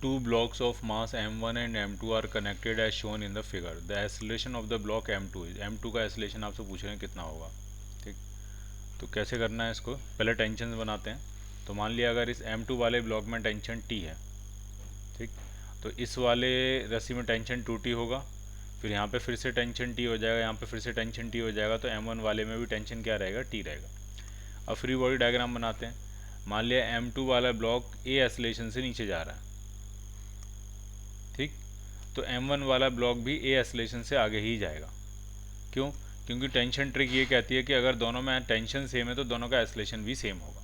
two blocks of mass m1 and m2 are connected as shown in the figure. The acceleration of the block m2 is, m2 का acceleration आपसे पूछ रहे हैं कितना होगा. ठीक, तो कैसे करना है इसको, पहले टेंशन बनाते हैं. तो मान लिया अगर इस m2 वाले ब्लॉक में टेंशन t है, ठीक, तो इस वाले रस्सी में टेंशन 2t होगा, फिर यहाँ पे फिर से टेंशन t हो जाएगा, यहाँ पे फिर से टेंशन t हो जाएगा, तो m1 वाले में भी टेंशन क्या रहेगा, t रहेगा. अब फ्री बॉडी डायग्राम बनाते हैं. मान लिया m2 वाला ब्लॉक a एक्सेलरेशन से नीचे जा रहा है, ठीक, तो m1 वाला ब्लॉक भी a एक्सेलरेशन से आगे ही जाएगा. क्यों? क्योंकि टेंशन ट्रिक ये कहती है कि अगर दोनों में टेंशन सेम है तो दोनों का एक्सेलरेशन भी सेम होगा.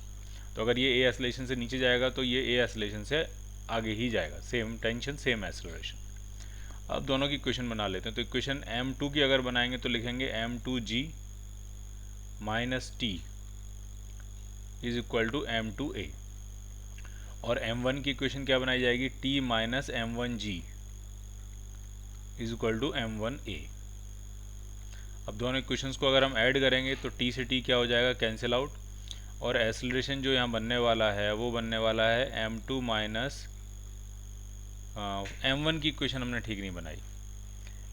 तो अगर ये a एक्सेलरेशन से नीचे जाएगा तो ये a एक्सेलरेशन से आगे ही जाएगा, सेम टेंशन सेम एक्सेलरेशन. अब दोनों की इक्वेशन बना लेते हैं. तो इक्वेशन m2 की अगर बनाएंगे तो लिखेंगे m2g minus T is equal to m2a, और m1 की इक्वेशन क्या बनाई जाएगी, t minus m1g is equal to m1a. अब दोनों इक्वेशंस को अगर हम ऐड करेंगे तो t से t क्या हो जाएगा, कैंसिल आउट, और एक्सेलरेशन जो यहाँ बनने वाला है वो बनने वाला है m2 माइनस m1 की इक्वेशन हमने ठीक नहीं बनाई.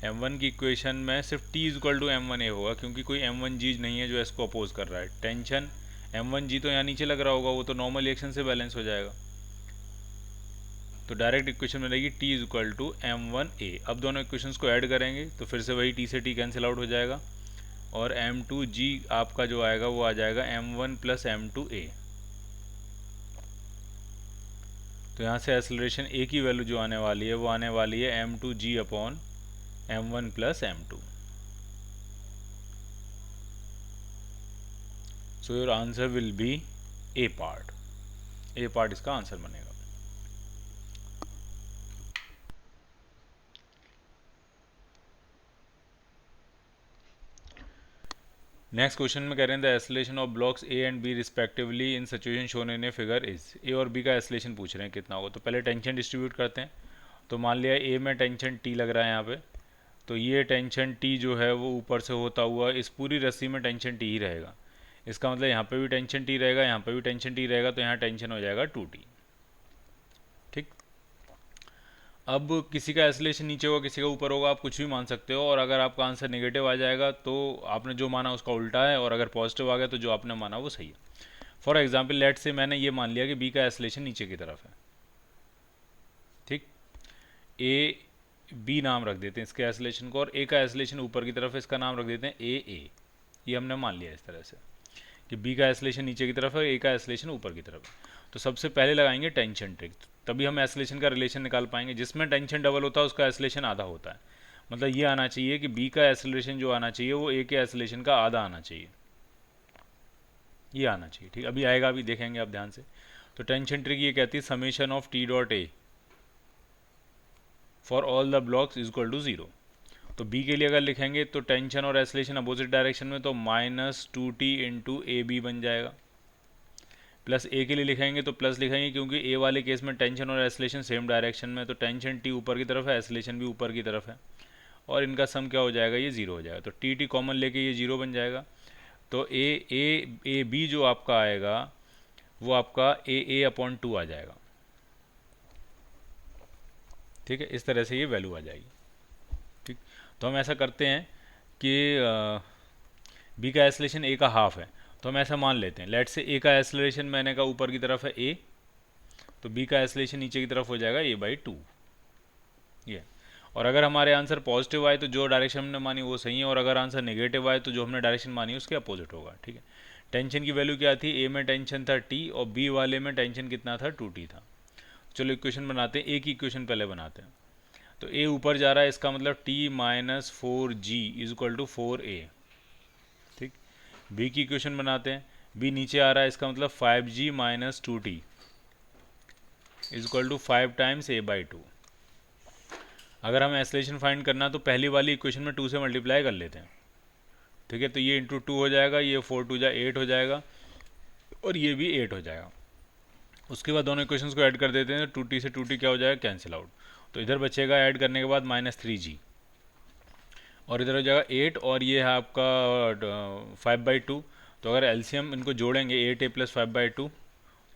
m1 की इक्वेशन में सिर्फ t is equal to m1a होगा, क्योंकि कोई m1g नहीं है जो इसको अपोज कर रहा है. टेंशन m1g तो यहाँ नीचे लग रहा होगा, वो तो नॉर्मल रिएक्शन से बैलेंस हो जाएगा. तो डायरेक्ट इक्वेशन में रहेगी t is equal to m1a. अब दोनों इक्वेशंस को ऐड करेंगे तो फिर से वही t से t कैंसिल आउट हो जाएगा, और m2g आपका जो आएगा वो आ जाएगा m1 प्लस m2a. तो यहाँ से एक्सेलरेशन a की वैल्यू जो आने वाली है वो आने वाली है m2g upon m1 plus m2. So your answer will be a part. a part इसका आंसर बनेगा. नेक्स्ट क्वेश्चन में कह रहे हैं the acceleration of blocks A and B respectively in situation shown in a figure is. A और B का acceleration पूछ रहे हैं कितना होगा. तो पहले टेंशन डिस्ट्रीब्यूट करते हैं. तो मान लिया ए में टेंशन टी लग रहा है यहाँ पे, तो ये टेंशन टी जो है वो ऊपर से होता हुआ इस पूरी रस्सी में टेंशन टी ही रहेगा. इसका मतलब यहाँ पे भी टेंशन टी रहेगा, यहाँ पे भी टेंशन टी रहेगा, तो यहाँ टेंशन हो जाएगा 2t. ठीक, अब किसी का एक्सेलरेशन नीचे होगा, किसी का ऊपर होगा, आप कुछ भी मान सकते हो, और अगर आपका आंसर नेगेटिव आ जाएगा तो आपने जो माना उसका उल्टा है, और अगर पॉजिटिव आ गया तो जो आपने माना वो सही है. फॉर एग्जाम्पल लेट से मैंने ये मान लिया कि बी का एक्सेलरेशन नीचे की तरफ है, ठीक, ए बी नाम रख देते हैं इसके एक्सेलरेशन को, और ए का एक्सेलरेशन ऊपर की तरफ है, इसका नाम रख देते हैं ए. ये हमने मान लिया इस तरह से कि बी का एक्सेलरेशन नीचे की तरफ है, ए का एक्सेलरेशन ऊपर की तरफ है. तो सबसे पहले लगाएंगे टेंशन ट्रिक, तभी हम एक्सेलरेशन का रिलेशन निकाल पाएंगे. जिसमें टेंशन डबल होता है उसका एक्सेलरेशन आधा होता है. मतलब ये आना चाहिए कि बी का एक्सेलरेशन जो आना चाहिए वो ए के एक्सेलरेशन का आधा आना चाहिए, ये आना चाहिए. ठीक, अभी आएगा, अभी देखेंगे आप ध्यान से. तो टेंशन ट्रिक ये कहती है summation of T dot A for all the blocks is equal to 0. तो बी के लिए अगर लिखेंगे तो टेंशन और एक्सेलरेशन अपोजिट डायरेक्शन में, तो minus 2t into A B बन जाएगा. प्लस ए के लिए लिखेंगे तो प्लस लिखेंगे क्योंकि ए वाले केस में टेंशन और एक्सेलरेशन सेम डायरेक्शन में, तो टेंशन टी ऊपर की तरफ है, एक्सेलरेशन भी ऊपर की तरफ है, और इनका सम क्या हो जाएगा, ये 0 हो जाएगा. तो टी टी कॉमन लेके ये 0 बन जाएगा. तो ए बी जो आपका आएगा वो आपका ए अपॉन 2 आ जाएगा. ठीक है, इस तरह से ये वैल्यू आ जाएगी. ठीक, तो हम ऐसा करते हैं कि बी का एक्सेलरेशन ए का हाफ है, तो हम ऐसा मान लेते हैं. लेट से ए का एक्सेलरेशन मैंने का ऊपर की तरफ है ए, तो बी का एक्सेलरेशन नीचे की तरफ हो जाएगा a/2. ये, और अगर हमारे आंसर पॉजिटिव आए तो जो डायरेक्शन हमने मानी वो सही है, और अगर आंसर नेगेटिव आए तो जो हमने डायरेक्शन मानी उसके अपोजिट होगा. ठीक है, टेंशन की वैल्यू क्या थी, ए में टेंशन था t और बी वाले में टेंशन कितना था, 2t था. चलो इक्वेशन बनाते हैं. ए की इक्वेशन पहले बनाते हैं. तो ए ऊपर जा रहा है, इसका मतलब t minus 4g is equal to 4a. ठीक, बी की इक्वेशन बनाते हैं. बी नीचे आ रहा है, इसका मतलब 5g minus 2t is equal to 5 times a/2. अगर हमें एक्सेलरेशन फाइंड करना तो पहली वाली इक्वेशन में 2 से मल्टीप्लाई कर लेते हैं. ठीक है, तो ये इंटू 2 हो जाएगा, ये 4 2 जा 8 हो जाएगा, और ये भी 8 हो जाएगा. उसके बाद दोनों इक्वेशंस को ऐड कर देते हैं, तो 2t से 2t क्या हो जाएगा, कैंसिल आउट. तो इधर बचेगा ऐड करने के बाद -3g, और इधर हो जाएगा 8, और ये है आपका 5/2. तो अगर एलसीएम इनको जोड़ेंगे 8a प्लस 5/2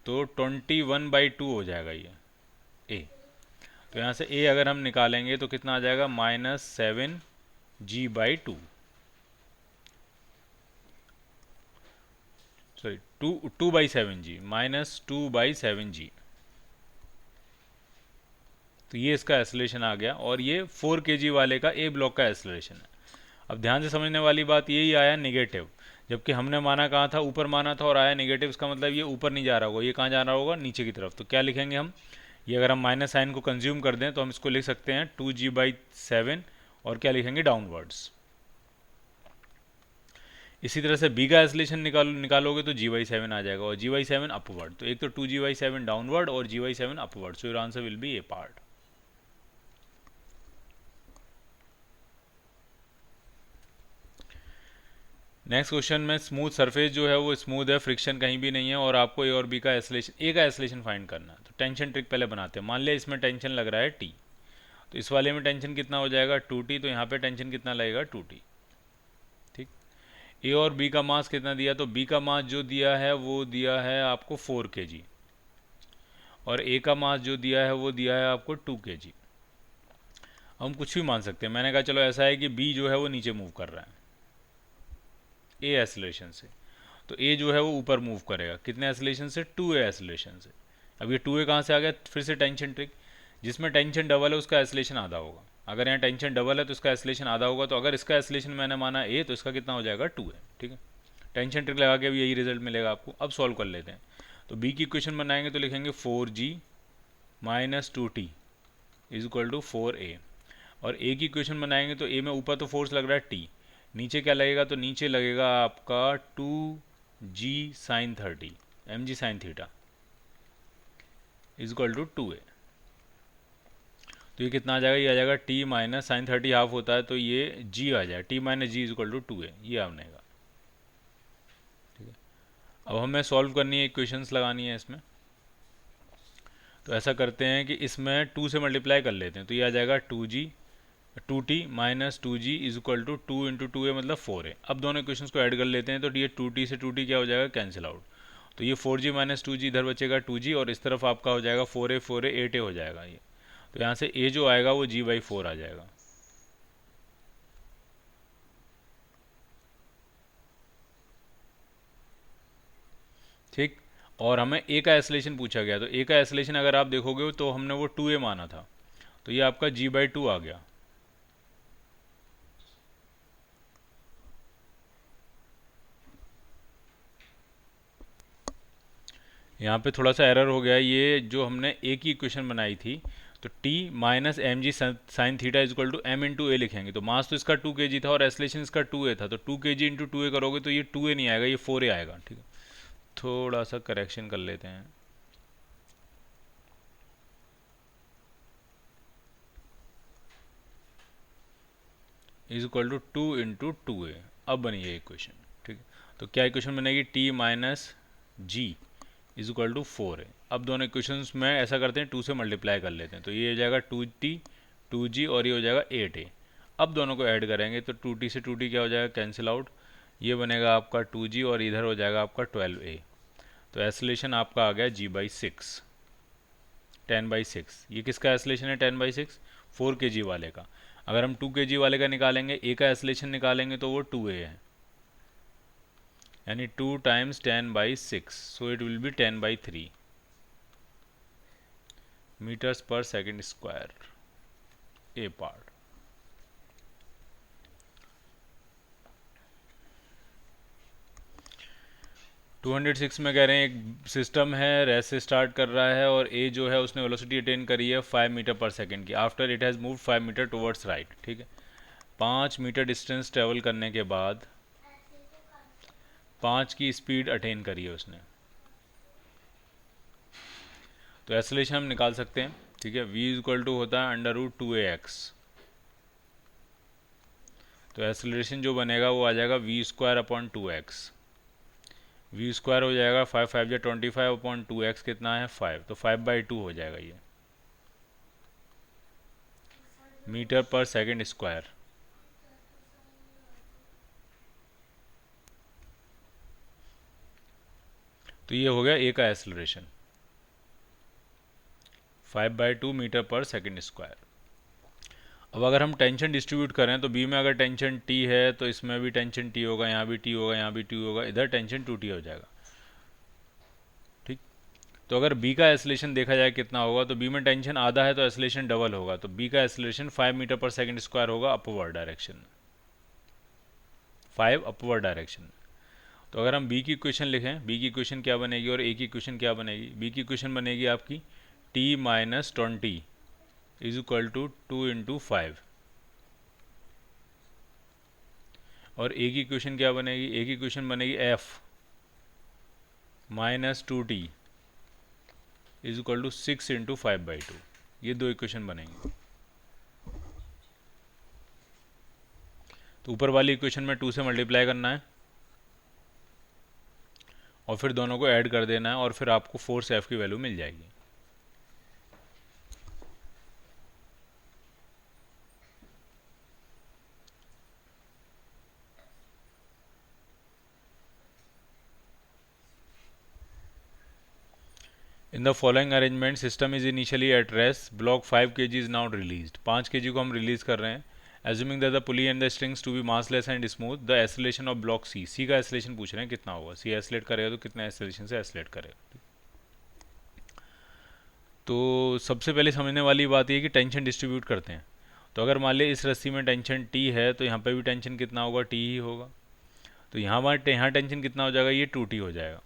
तो 21/2 हो जाएगा ये ए. तो यहाँ से ए अगर हम निकालेंगे तो कितना आ जाएगा, -7g/2, सॉरी 2/7g, -2/7g। तो ये इसका एक्सेलरेशन आ गया, और ये 4 kg वाले का ए ब्लॉक का एक्सेलरेशन है। अब ध्यान से समझने वाली बात, यही आया नेगेटिव, जबकि हमने माना कहाँ था, ऊपर माना था, और आया नेगेटिव। इसका मतलब ये ऊपर नहीं जा रहा होगा, ये कहाँ जा रहा होगा, नीचे की तरफ। तो क्या लिखेंगे हम, ये अगर हम माइनस साइन को कंज्यूम कर दें तो हम इसको लिख सकते हैं 2g/7, और क्या लिखेंगे, डाउनवर्ड्स। इसी तरह से बी का एक्सेलरेशन निकालोगे तो g/7 आ जाएगा, और g/7 अपवर्ड। तो एक तो 2g/7 डाउनवर्ड और g/7 upward, so your answer will B A part. Next question में स्मूथ सरफेस जो है वो स्मूथ है, फ्रिक्शन कहीं भी नहीं है, और आपको ए और बी का एक्सेलरेशन, ए का एक्सेलरेशन फाइंड करना है। तो टेंशन ट्रिक पहले बनाते हैं। मान लिया इसमें टेंशन लग रहा है टी, तो इस वाले में टेंशन कितना हो जाएगा, 2t, तो यहाँ पे टेंशन कितना लगेगा, 2t। ठीक, ए और बी का मास कितना दिया, तो बी का मास जो दिया है वो दिया है आपको 4 kg, और ए का मास जो दिया है वो दिया है आपको 2 kg। हम कुछ भी मान सकते हैं, मैंने कहा चलो ऐसा है कि बी जो है वो नीचे मूव कर रहा है ए एक्सेलरेशन से, तो ए जो है वो ऊपर मूव करेगा, कितने एक्सेलरेशन से, 2a एक्सेलरेशन से। अब ये 2a कहाँ से आ गया, फिर से टेंशन ट्रिक, जिसमें टेंशन डबल है उसका एक्सेलरेशन आधा होगा। अगर यहाँ टेंशन डबल है तो इसका एक्सेलरेशन आधा होगा, तो अगर इसका एक्सेलरेशन मैंने माना a, तो इसका कितना हो जाएगा, 2a। ठीक है, टेंशन ट्रिक लगा के भी यही रिजल्ट मिलेगा आपको। अब सॉल्व कर लेते हैं। तो बी की इक्वेशन बनाएंगे तो लिखेंगे 4g - 2t is equal to 4a, और ए की इक्वेशन बनाएंगे तो ए में ऊपर तो फोर्स लग रहा है टी, नीचे क्या लगेगा, तो नीचे लगेगा आपका 2g sin 30 mg/sin is equal to 2a। तो ये कितना आ जाएगा, ये आ जाएगा t - sin 30 हाफ होता है, तो ये g आ जाएगा, t - g is equal to 2a, ये आनेगा। ठीक है, अब हमें सॉल्व करनी है, इक्वेशंस लगानी है इसमें। तो ऐसा करते हैं कि इसमें 2 से मल्टीप्लाई कर लेते हैं, तो ये आ जाएगा 2t - 2g is equal to 2 into 2a मतलब 4a। अब दोनों इक्वेशंस को ऐड कर लेते हैं, तो ये 2t से 2t क्या हो जाएगा, कैंसिल आउट। तो ये 4g - 2g इधर बचेगा 2g, और इस तरफ आपका हो जाएगा 4a 8a हो जाएगा ये। तो यहाँ से a जो आएगा वो g/4 आ जाएगा। ठीक, और हमें a का एक्सेलरेशन पूछा गया, तो a का एक्सेलरेशन अगर आप देखोगे तो हमने वो 2a माना था, तो ये आपका g/2 आ गया। यहाँ पे थोड़ा सा एरर हो गया, ये जो हमने ए की इक्वेशन बनाई थी, तो t - mg sin theta is equal to m into a लिखेंगे, तो मास तो इसका 2 kg था और एक्सेलरेशन इसका 2a था, तो 2 kg इंटू 2a करोगे तो ये 2a नहीं आएगा, ये 4a आएगा। ठीक है, थोड़ा सा करेक्शन कर लेते हैं। Is equal to 2 into 2a, अब बनी है इक्वेशन। ठीक है, तो क्या इक्वेशन बनेगी, t - g is equal to 4a। अब दोनों इक्वेशंस में ऐसा करते हैं, 2 से मल्टीप्लाई कर लेते हैं, तो ये हो जाएगा 2t 2g, और ये हो जाएगा 8a। अब दोनों को ऐड करेंगे तो 2t से 2t क्या हो जाएगा, कैंसिल आउट, ये बनेगा आपका 2g, और इधर हो जाएगा आपका 12a। तो एक्सेलरेशन आपका आ गया g/6, 10/6। ये किसका एक्सेलरेशन है, 10/6, 4 kg वाले का। अगर हम 2 kg वाले का निकालेंगे, ए का एक्सेलरेशन निकालेंगे, तो वो 2a है, यानी 2 times 10/6, so it will be 10/3 metres पर सेकेंड स्क्वायर, ए पार्ट। टू 206 में कह रहे हैं एक सिस्टम है, रेस से स्टार्ट कर रहा है, और ए जो है उसने वेलोसिटी अटेन करी है 5 मीटर पर सेकेंड की, after it has move 5 metre towards right. ठीक है, 5 मीटर डिस्टेंस ट्रेवल करने के बाद 5 की स्पीड अटेन करी है उसने, तो एक्सेलरेशन हम निकाल सकते हैं। ठीक है, v इक्वल टू होता है √2ax, तो एक्सेलरेशन जो बनेगा वो आ जाएगा v²/2x, v² हो जाएगा 5 5 25/2x, कितना है 5, तो 5/2 हो जाएगा ये मीटर पर सेकेंड स्क्वायर। तो ये हो गया ए का एक्सेलरेशन। 5/2 मीटर पर सेकंड स्क्वायर। अब अगर हम टेंशन डिस्ट्रीब्यूट करें तो बी में अगर टेंशन टी है तो इसमें भी टेंशन टी होगा, यहाँ भी टी होगा, यहाँ भी टी होगा, इधर टेंशन 2T हो जाएगा। ठीक, तो अगर बी का एस्लेशन देखा जाए कितना होगा, तो बी में टेंशन आधा है तो एस्लेशन डबल होगा, तो बी का एस्लेशन 5 मीटर पर सेकंड स्क्वायर होगा अपवर्ड डायरेक्शन में, 5 अपवर्ड डायरेक्शन में। तो अगर हम बी की इक्वेशन लिखें, बी की इक्वेशन क्या बनेगी और ए की इक्वेशन क्या बनेगी? बी की इक्वेशन बनेगी आपकी t-20 इज इक्वल टू 2 × 5, और ए की इक्वेशन क्या बनेगी? ए की इक्वेशन बनेगी f -2t is equal to 6 × 5/2। ये दो इक्वेशन बनेंगी। तो ऊपर वाली इक्वेशन में 2 से मल्टीप्लाई करना है और फिर दोनों को ऐड कर देना है और फिर आपको फोर्स F की वैल्यू मिल जाएगी। In the following arrangement system is initially at rest, block 5 kg is now released. 5 kg को हम रिलीज कर रहे हैं। Assuming that the pulley and the strings to be massless and smooth, the acceleration of block C. C का acceleration पूछ रहे हैं कितना होगा, सी एसिलेट करेगा तो कितना एसिलेशन से एसिलेट करेगा। तो सबसे पहले समझने वाली बात ये कि टेंशन डिस्ट्रीब्यूट करते हैं। तो अगर मान लिया इस रस्सी में टेंशन टी है तो यहाँ पे भी टेंशन कितना होगा? टी ही होगा। तो यहाँ टेंशन कितना हो जाएगा? ये 2T हो जाएगा।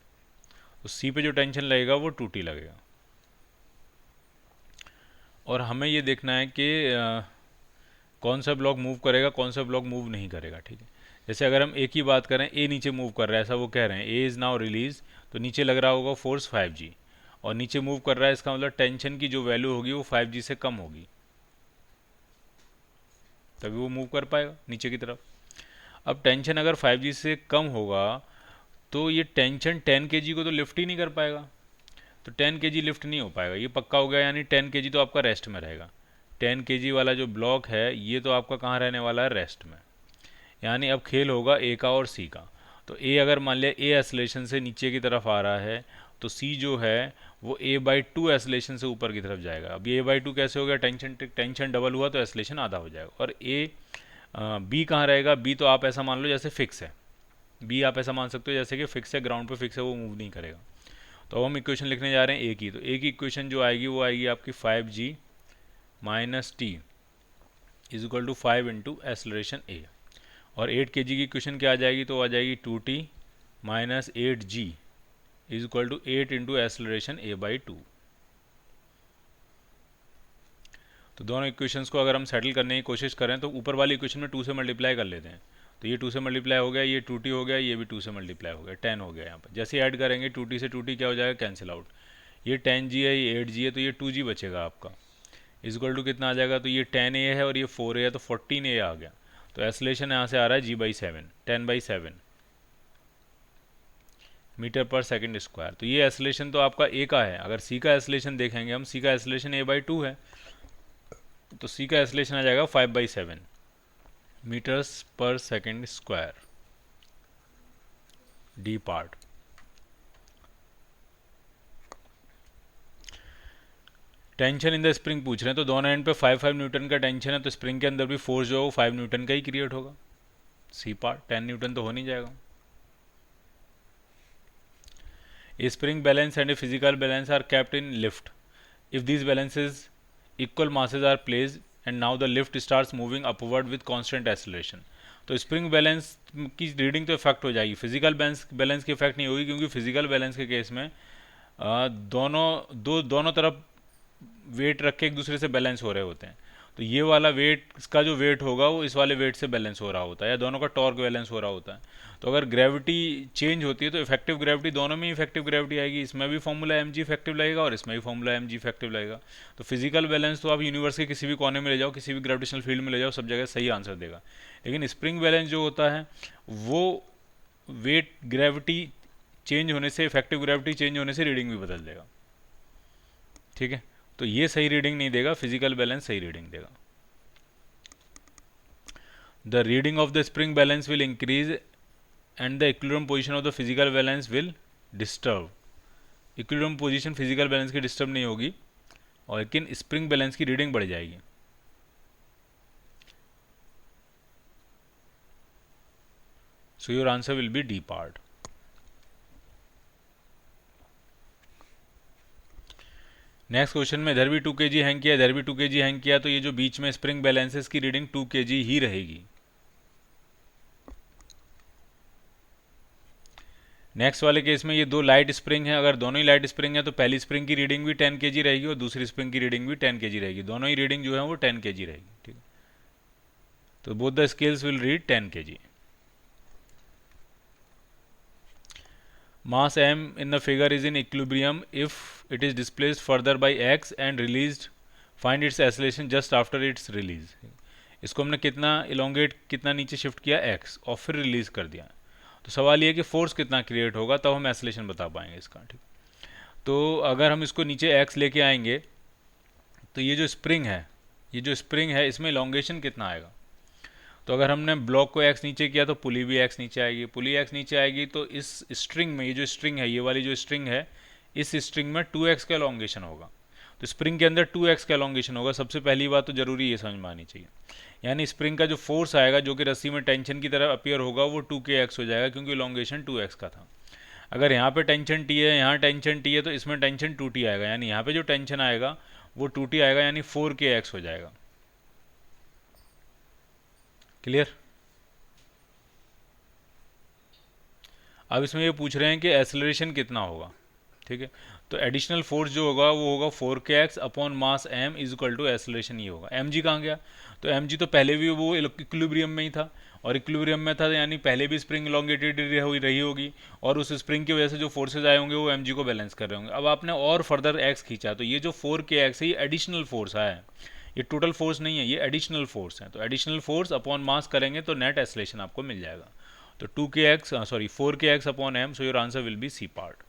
तो सी पे जो टेंशन लगेगा वो 2T लगेगा। और हमें ये देखना है कि कौन सा ब्लॉक मूव करेगा, कौन सा ब्लॉक मूव नहीं करेगा। ठीक है, जैसे अगर हम ए की बात करें, ए नीचे मूव कर रहा है, ऐसा वो कह रहे हैं, ए इज़ नाउ रिलीज, तो नीचे लग रहा होगा फोर्स 5G, और नीचे मूव कर रहा है, इसका मतलब टेंशन की जो वैल्यू होगी वो 5G से कम होगी, तभी वो मूव कर पाएगा नीचे की तरफ। अब टेंशन अगर 5G से कम होगा तो ये टेंशन 10 kg को तो लिफ्ट ही नहीं कर पाएगा, तो 10 kg लिफ्ट नहीं हो पाएगा, ये पक्का हो गया। यानी 10 kg तो आपका रेस्ट में रहेगा। 10 kg वाला जो ब्लॉक है ये तो आपका कहाँ रहने वाला है? रेस्ट में। यानी अब खेल होगा ए का और सी का। तो ए अगर मान लिया ए एसलेशन से नीचे की तरफ आ रहा है तो सी जो है वो a/2 एसलेशन से ऊपर की तरफ जाएगा। अब ये a/2 कैसे हो गया? टेंशन डबल हुआ तो एसलेशन आधा हो जाएगा। और बी कहाँ रहेगा? बी तो आप ऐसा मान लो जैसे फिक्स है, बी आप ऐसा मान सकते हो जैसे कि फिक्स है, ग्राउंड पे फिक्स है, वो मूव नहीं करेगा। तो अब हम इक्वेशन लिखने जा रहे हैं ए की। तो ए की इक्वेशन जो आएगी वो आएगी आपकी 5G - T is equal to 5 × acceleration a. और 8 kg की इक्वेशन क्या आ जाएगी? तो आ जाएगी 2T - 8G is equal to 8 × acceleration a/2। तो दोनों इक्वेशंस को अगर हम सेटल करने की कोशिश करें तो ऊपर वाली इक्वेशन में 2 से मल्टीप्लाई कर लेते हैं। तो ये 2 से मल्टीप्लाई हो गया, ये 2T हो गया, ये भी 2 से मल्टीप्लाई हो गया, 10 हो गया। यहाँ पर जैसे ऐड करेंगे 2T से 2T क्या हो जाएगा? Cancel out. ये 10G है, ये 8G है, तो ये 2G बचेगा आपका। इज इक्वल टू कितना आ जाएगा? तो ये 10A है और ये 4A है, तो 14A आ गया। तो एसलेशन यहाँ से आ रहा है G/7, 10/7 मीटर पर सेकंड स्क्वायर। तो ये एसलेशन तो आपका ए का है। अगर सी का एसलेशन देखेंगे हम, सी का एसलेशन a/2 है, तो सी का एसलेशन आ जाएगा 5/7 मीटर्स पर second square, D part. Tension in the spring पूछ रहे हैं, तो दोनों एंड पे 5 न्यूटन का टेंशन है, तो स्प्रिंग के अंदर भी फोर्स जो है वो 5 न्यूटन का ही क्रिएट होगा। सी पार्ट 10 न्यूटन तो हो नहीं जाएगा। A spring balance and a physical balance are kept in lift. If these balances equal masses are placed and now the lift starts moving upward with constant acceleration. तो spring balance की reading तो effect हो जाएगी, physical balance की effect नहीं होगी, क्योंकि physical balance के केस में दोनों तरफ वेट रख के एक दूसरे से बैलेंस हो रहे होते हैं। तो ये वाला वेट, इसका जो वेट होगा वो इस वाले वेट से बैलेंस हो रहा होता है, या दोनों का टॉर्क बैलेंस हो रहा होता है। तो अगर ग्रेविटी चेंज होती है तो इफेक्टिव ग्रेविटी, दोनों में इफेक्टिव ग्रेविटी आएगी। इसमें भी फॉर्मूला mg इफेक्टिव लगेगा और इसमें भी फॉर्मूला mg इफेक्टिव लगेगा। तो फिजिकल बैलेंस तो आप यूनिवर्स के किसी भी कोने में ले जाओ, किसी भी ग्रेविटेशनल फील्ड में ले जाओ, सब जगह सही आंसर देगा। लेकिन स्प्रिंग बैलेंस जो होता है वो वेट ग्रेविटी चेंज होने से, इफेक्टिव ग्रेविटी चेंज होने से रीडिंग भी बदल देगा। ठीक है, तो ये सही रीडिंग नहीं देगा, फिजिकल बैलेंस सही रीडिंग देगा। The reading of the spring balance will increase and the equilibrium position of the physical balance will disturb. Equilibrium position physical balance की डिस्टर्ब नहीं होगी, और लेकिन स्प्रिंग बैलेंस की रीडिंग बढ़ जाएगी। सो your answer will B D part. Next question में इधर भी 2 kg हैंग किया, इधर भी 2 kg हैंग किया, तो ये जो बीच में स्प्रिंग बैलेंसेस की रीडिंग 2 kg ही रहेगी। नेक्स्ट वाले केस में ये दो लाइट स्प्रिंग है, अगर दोनों ही लाइट स्प्रिंग है तो पहली स्प्रिंग की रीडिंग भी 10 kg रहेगी और दूसरी स्प्रिंग की रीडिंग भी 10 kg रहेगी, दोनों ही रीडिंग जो है वो 10 kg रहेगी। ठीक है, तो both the scales will read 10 kg। Mass m in the figure is in equilibrium if it is displaced further by x and released. Find its acceleration just after its release. इसको हमने कितना elongate, कितना नीचे shift किया x, और फिर release कर दिया। तो सवाल ये है कि फोर्स कितना क्रिएट होगा, तब हम एक्सेलेरेशन बता पाएंगे इसका। ठीक, तो अगर हम इसको नीचे x लेके आएंगे तो ये जो स्प्रिंग है, ये जो स्प्रिंग है इसमें इलोंगेशन कितना आएगा। तो अगर हमने ब्लॉक को x नीचे किया तो पुली भी x नीचे आएगी, पुली x नीचे आएगी, तो इस स्ट्रिंग में, ये जो स्ट्रिंग है, ये वाली जो स्ट्रिंग है, इस स्ट्रिंग में 2x का एलोंगेशन होगा। तो स्प्रिंग के अंदर 2x का एलोंगेशन होगा। सबसे पहली बात तो जरूरी ये समझ में आनी चाहिए, यानी स्प्रिंग का जो फोर्स आएगा जो कि रस्सी में टेंशन की तरह अपीयर होगा वो 2kx हो जाएगा, क्योंकि एलोंगेशन 2x का था। अगर यहाँ पे टेंशन t है, यहाँ टेंशन t है, तो इसमें टेंशन 2t आएगा, यानी यहाँ पे जो टेंशन आएगा वो 2t आएगा, यानी 4kx हो जाएगा। क्लियर। अब इसमें ये पूछ रहे हैं कि एक्सेलरेशन कितना होगा। ठीक है, तो एडिशनल फोर्स जो होगा वो होगा 4kx upon mass m is equal to acceleration. ये होगा mg कहाँ गया, तो mg तो पहले भी वो इक्विलिब्रियम में ही था, और इक्विलिब्रियम में था यानी पहले भी स्प्रिंग इलोंगेटेड रही होगी, और उस स्प्रिंग की वजह से जो फोर्सेज आए होंगे वो mg को बैलेंस कर रहे होंगे। अब आपने और फर्दर x खींचा, तो ये जो 4kx है ये एडिशनल फोर्स है, ये टोटल फोर्स नहीं है, ये एडिशनल फोर्स है। तो एडिशनल फोर्स अपॉन मास करेंगे तो नेट एक्सेलरेशन आपको मिल जाएगा। तो 4kx upon m, so your answer will be C part.